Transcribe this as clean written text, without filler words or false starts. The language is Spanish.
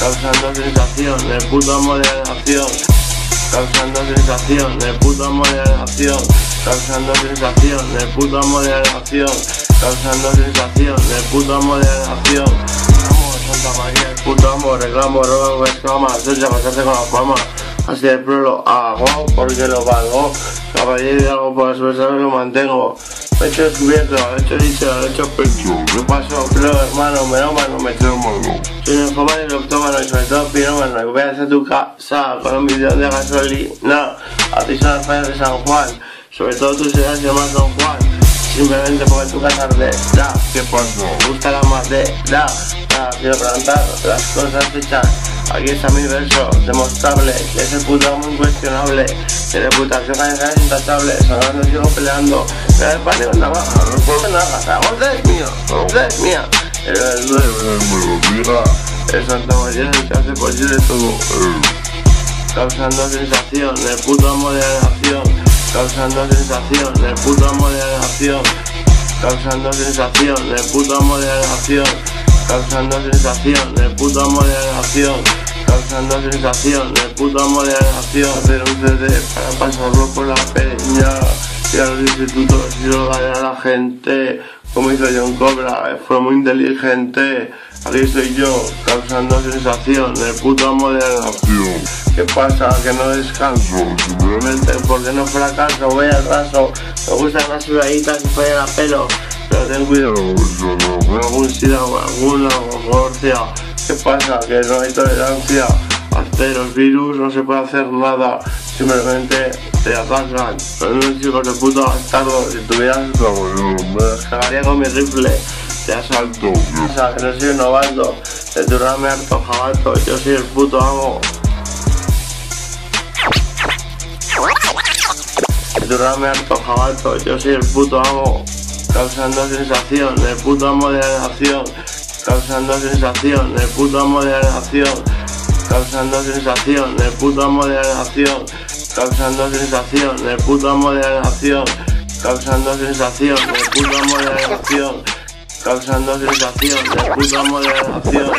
causando sensación de puta moderación, causando sensación de puta moderación, causando sensación de puta moderación, causando sensación de puta moderación. Amor, Santa María, el puto amor, reclamo, robo, exclama, suya, pasarte con la fama. Así de pro lo hago porque lo valgo. Caballero y algo por las personas lo mantengo. Me he hecho descubierto, lo he hecho dicho, lo he hecho pecho. Me paso, creo, hermano, melómano, me echo mano. Soy un joven y octómano y sobre todo pirómano. Y voy a tu casa con un bidón de gasolina. A ti son las fallas de San Juan. Sobre todo tú serás el más Don Juan. Simplemente porque tu casa arderá. ¿Qué pasó? Me gusta la madera. Quiero plantar las cosas hechas. Aquí está mi verso, demostrable, que es el puto amo incuestionable. Que reputación es intachable, sangrando sigo peleando. Pero el pánico es navaja, no puedo nada, la gorda es mío, la gorda es mía. El nuevo, el Santa María es el que hace posible todo. Causando sensación de puta moderación, causando sensación de puta moderación, causando sensación de puta moderación, causando sensación de puta moderación, causando sensación de puta moderación. Hacer un CD para pasarlo por la peña y a los institutos y lo daré a la gente, como hizo John Cobra, fue muy inteligente. Aquí estoy yo, causando sensación de puta moderación. ¿Qué pasa? Que no descanso, simplemente porque no fracaso, voy al raso. Me gustan las sudaditas y fallan a pelo, pero ten cuidado con algún sida o alguna divorcia. ¿Qué pasa? Que no hay tolerancia. Ante los virus no se puede hacer nada, simplemente te atacan. Son unos chicos de puta bastardo. Si tuvieras me los cagaría con mi rifle de asalto. O sea, que no soy un novato, de tu rame harto jabato, yo soy el puto amo. De tu rame harto jabato, yo soy el puto amo. Causando sensación de puta moderación, causando sensación de puta moderación, causando sensación de puta moderación, causando sensación de puta moderación, causando sensación de puta moderación, causando sensación de puta moderación.